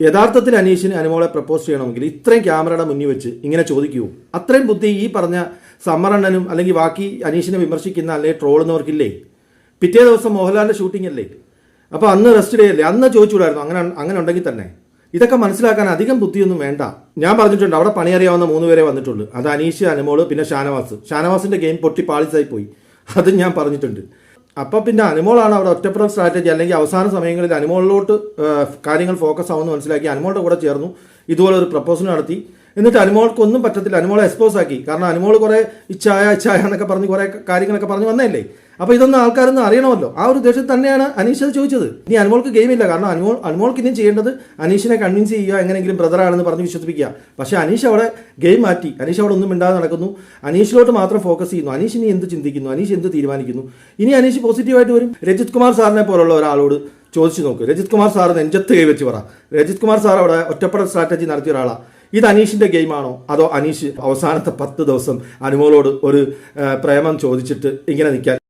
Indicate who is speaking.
Speaker 1: യഥാർത്ഥത്തിൽ അനീഷിന് അനുമോളെ പ്രപ്പോസ് ചെയ്യണമെങ്കിൽ ഇത്രയും ക്യാമറയുടെ മുന്നിൽ വെച്ച് ഇങ്ങനെ ചോദിക്കൂ? അത്രയും ബുദ്ധി ഈ പറഞ്ഞ സമ്മറണ്ണനും അല്ലെങ്കിൽ ബാക്കി അനീഷിനെ വിമർശിക്കുന്ന അല്ലെങ്കിൽ ട്രോളുന്നവർക്കില്ലേ? പിറ്റേ ദിവസം മോഹൻലാലിൻ്റെ ഷൂട്ടിംഗ് അല്ലേ? അപ്പോൾ അന്ന് റെസ്റ്റ് ഡേ അല്ലേ? അന്ന് ചോദിച്ചുകൂടായിരുന്നു അങ്ങനെ ഉണ്ടെങ്കിൽ തന്നെ? ഇതൊക്കെ മനസ്സിലാക്കാൻ അധികം ബുദ്ധിയൊന്നും വേണ്ട. ഞാൻ പറഞ്ഞിട്ടുണ്ട്, അവിടെ പണിയറിയാവുന്ന 3 പേരെ വന്നിട്ടുള്ളൂ. അത് അനീഷ്, അനുമോള്, പിന്നെ ഷാനവാസിൻ്റെ ഗെയിം പൊട്ടി പാളിസായി പോയി. അതും ഞാൻ പറഞ്ഞിട്ടുണ്ട്. അപ്പോൾ പിന്നെ അനുമോളാണ് അവിടെ ഒറ്റപ്പെടൽ സ്ട്രാറ്റജി, അല്ലെങ്കിൽ അവസാന സമയങ്ങളിൽ അനുമോളിലോട്ട് കാര്യങ്ങൾ ഫോക്കസ് ആവുമെന്ന് മനസ്സിലാക്കി അനുമോളുടെ കൂടെ ചേർന്നു, ഇതുപോലെ ഒരു പ്രപ്പോസൽ നടത്തി. എന്നിട്ട് അനുമോൾക്കൊന്നും പറ്റത്തില്ല, അനുമോളെ എക്സ്പോസ് ആക്കി. കാരണം അനുമോൾ കുറേ ഇച്ഛായ എന്നൊക്കെ പറഞ്ഞ് കുറേ കാര്യങ്ങളൊക്കെ പറഞ്ഞ് വന്നതല്ലേ. അപ്പോൾ ഇതൊന്നും ആൾക്കാരൊന്നും അറിയണമല്ലോ. ആ ഒരു ഉദ്ദേശത്തിൽ തന്നെയാണ് അനീഷ് അത് ചോദിച്ചത്. ഇനി അനുമോൾക്ക് ഗെയിമില്ല, കാരണം അനുമോൾക്ക് ഇനിയും ചെയ്യേണ്ടത് അനീഷിനെ കൺവിൻസ് ചെയ്യുക, എങ്ങനെയെങ്കിലും ബ്രദറാണെന്ന് പറഞ്ഞ് വിശ്വസിപ്പിക്കുക. പക്ഷേ അനീഷ് അവിടെ ഗെയിം മാറ്റി. അനീഷ് അവിടെ ഒന്നും മിണ്ടാതെ നടക്കുന്നു. അനീഷിലോട്ട് മാത്രം ഫോക്കസ് ചെയ്യുന്നു. അനീഷ് ഇനി എന്ത് ചിന്തിക്കുന്നു, അനീഷ് എന്ത് തീരുമാനിക്കുന്നു? ഇനി അനീഷ് പോസിറ്റീവായിട്ട് വരും. രജിത് കുമാർ സാറിനെ പോലുള്ള ഒരാളോട് ചോദിച്ചു നോക്ക്. രജിത് കുമാർ സാർ നെഞ്ചത്ത് കൈവച്ച് പറ. രജിത് കുമാർ സാർ അവിടെ ഒറ്റപ്പെടൽ സ്ട്രാറ്റജി നടത്തിയ ഒരാളാണ്. ഇത് അനീഷിൻ്റെ ഗെയിമാണോ, അതോ അനീഷ് അവസാനത്തെ 10 ദിവസം അനുമോളോട് ഒരു പ്രേമം ചോദിച്ചിട്ട് ഇങ്ങനെ നിൽക്കാൻ